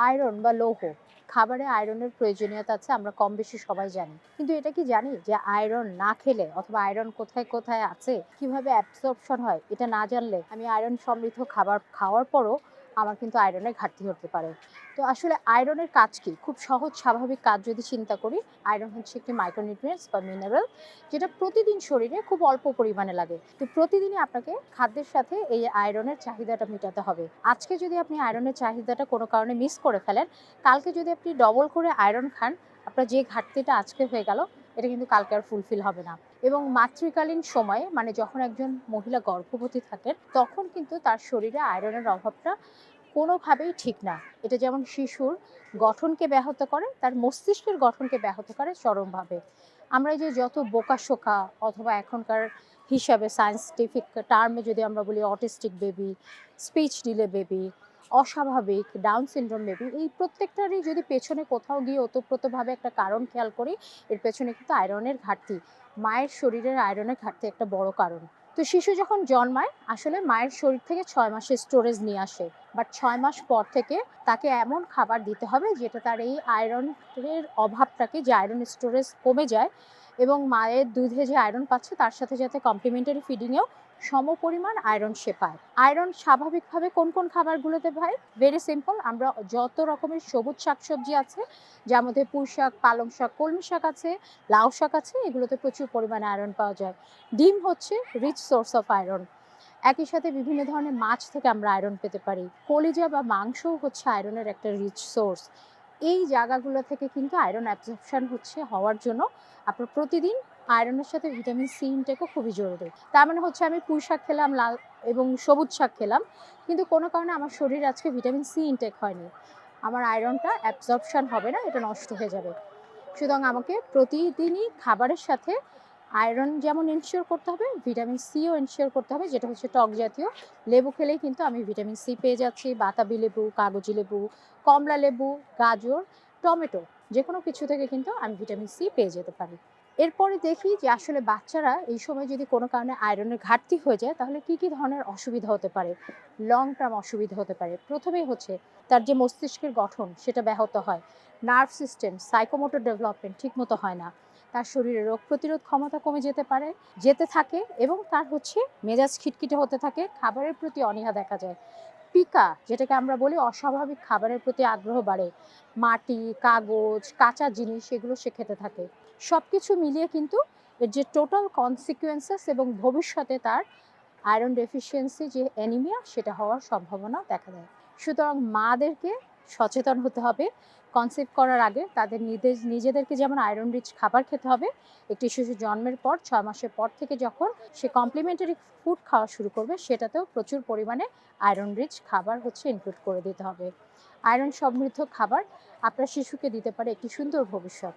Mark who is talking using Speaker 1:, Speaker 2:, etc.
Speaker 1: Iron বা লৌহ খাবারে আয়রনের প্রয়োজনীয়তা আছে, আমরা কম বেশি সবাই জানি। কিন্তু এটা কি জানি যে আয়রন না খেলে অথবা আয়রন কোথায় কোথায় আছে, কিভাবে অ্যাবসর্পশন হয়, এটা না জানলে আমি আয়রন সমৃদ্ধ খাবার খাওয়ার পরও আমার কিন্তু আয়রনের ঘাটতি হতে পারে। তো আসলে আয়রনের কাজ কি? খুব সহজ স্বাভাবিক কাজ যদি চিন্তা করি, আয়রন হচ্ছে একটি মাইক্রোনিউট্রিয়েন্টস বা মিনারেল, যেটা প্রতিদিন শরীরে খুব অল্প পরিমাণে লাগে। তো প্রতিদিনই আপনাকে খাদ্যের সাথে এই আয়রনের চাহিদাটা মেটাতে হবে। আজকে যদি আপনি আয়রনের চাহিদাটা কোনো কারণে মিস করে ফেলেন, কালকে যদি আপনি ডবল করে আয়রন খান, আপনার যে ঘাটতিটা আজকে হয়ে গেল, এটা কিন্তু কালকে আর ফুলফিল হবে না। এবং মাতৃকালীন সময়ে, মানে যখন একজন মহিলা গর্ভবতী থাকেন, তখন কিন্তু তার শরীরে আয়রনের অভাবটা কোনোভাবেই ঠিক না। এটা যেমন শিশুর গঠনকে ব্যাহত করে, তার মস্তিষ্কের গঠনকে ব্যাহত করে চরমভাবে। আমরা এই যে যত বোকাশোকা অথবা এখনকার হিসাবে সায়েন্টিফিক টার্মে যদি আমরা বলি autistic baby, speech delay baby, অস্বাভাবিক ডাউন সিনড্রোম বেবি, এই প্রত্যেকটারই যদি পেছনে কোথাও গিয়ে ওতপ্রোতভাবে একটা কারণ খেয়াল করি, এর পেছনে কিন্তু আয়রনের ঘাটতি, মায়ের শরীরের আয়রনের ঘাটতি একটা বড় কারণ। তো শিশু যখন জন্মায়, আসলে মায়ের শরীর থেকে 6 মাসের স্টোরেজ নিয়ে আসে, বাট 6 মাস পর থেকে তাকে এমন খাবার দিতে হবে যেটা তার এই আয়রনের অভাবটাকে, যে আয়রন স্টোরেজ কমে যায় এবং মায়ের দুধে যে আয়রন পাচ্ছে তার সাথে যাতে কমপ্লিমেন্টারি ফিডিংয়েও সমপরিমাণ আয়রন সে পায়। আয়রন স্বাভাবিকভাবে কোন কোন খাবারগুলোতে পায়? ভেরি সিম্পল, আমরা যত রকমের সবুজ শাকসবজি আছে, যার মধ্যে পুঁই শাক, পালং শাক, কলমি শাক আছে, লাউ শাক আছে, এগুলোতে প্রচুর পরিমাণে আয়রন পাওয়া যায়। ডিম হচ্ছে রিচ সোর্স অফ আয়রন। একই সাথে বিভিন্ন ধরনের মাছ থেকে আমরা আয়রন পেতে পারি। কলিজা বা মাংসও হচ্ছে আয়রনের একটা রিচ সোর্স। এই জায়গাগুলো থেকে কিন্তু আয়রন অ্যাবজর্পশন হওয়ার জন্য আপনার প্রতিদিন আয়রনের সাথে ভিটামিন সি ইনটেকও খুবই জরুরি। তার মানে হচ্ছে আমি পুঁই শাক খেলাম, লাল এবং সবুজ শাক খেলাম, কিন্তু কোনো কারণে আমার শরীরে আজকে ভিটামিন সি ইনটেক হয়নি। আমার আয়রনটা অ্যাবজর্পশন হবে না, এটা নষ্ট হয়ে যাবে। সুতরাং আমাকে প্রতিদিনই খাবারের সাথে আয়রন যেমন এনশিওর করতে হবে, ভিটামিন সিও এনশিওর করতে হবে, যেটা হচ্ছে টক জাতীয়। লেবু খেলেই কিন্তু আমি ভিটামিন সি পেয়ে যাচ্ছি। বাতাবি লেবু, কাগজি লেবু, কমলা লেবু, গাজর, টমেটো, যে কোনো কিছু থেকে কিন্তু আমি ভিটামিন সি পেয়ে যেতে পারি। এরপরে দেখি যে আসলে বাচ্চারা এই সময় যদি কোনো কারণে আয়রনের ঘাটতি হয়ে যায়, তাহলে কি কি ধরনের অসুবিধা হতে পারে, লং টার্ম অসুবিধা হতে পারে। প্রথমেই হচ্ছে তার যে মস্তিষ্কের গঠন সেটা ব্যাহত হয়, নার্ভ সিস্টেম, সাইকোমোটর ডেভেলপমেন্ট ঠিকমতো হয় না, তার শরীরে রোগ প্রতিরোধ ক্ষমতা কমে যেতে পারে, যেতে থাকে, এবং তার মেজাজ খিটখিটে হতে থাকে, খাবারের প্রতি অনীহা দেখা যায়। পিকা, যেটাকে আমরা বলি অস্বাভাবিক খাবারের প্রতি আগ্রহ বাড়ে, মাটি, কাগজ, কাঁচা জিনিস এগুলো সে খেতে থাকে। সবকিছু মিলিয়ে কিন্তু এর যে টোটাল কনসিকুয়েন্সেস এবং ভবিষ্যতে তার আয়রন ডেফিসিয়েন্সি যে অ্যানিমিয়া, সেটা হওয়ার সম্ভাবনা দেখা দেয়। সুতরাং মাদেরকে সচেতন হতে হবে। কনসিভ করার আগে তাদের নিজেদেরকে যেমন আয়রন রিচ খাবার খেতে হবে, একটি শিশু জন্মের পর 6 মাসের পর থেকে যখন সে কমপ্লিমেন্টারি ফুড খাওয়া শুরু করবে, সেটাতেও প্রচুর পরিমাণে আয়রন রিচ খাবার ইনক্লুড করে দিতে হবে। আয়রন সমৃদ্ধ খাবার আপনার শিশুকে দিতে পারে একটি সুন্দর ভবিষ্যৎ।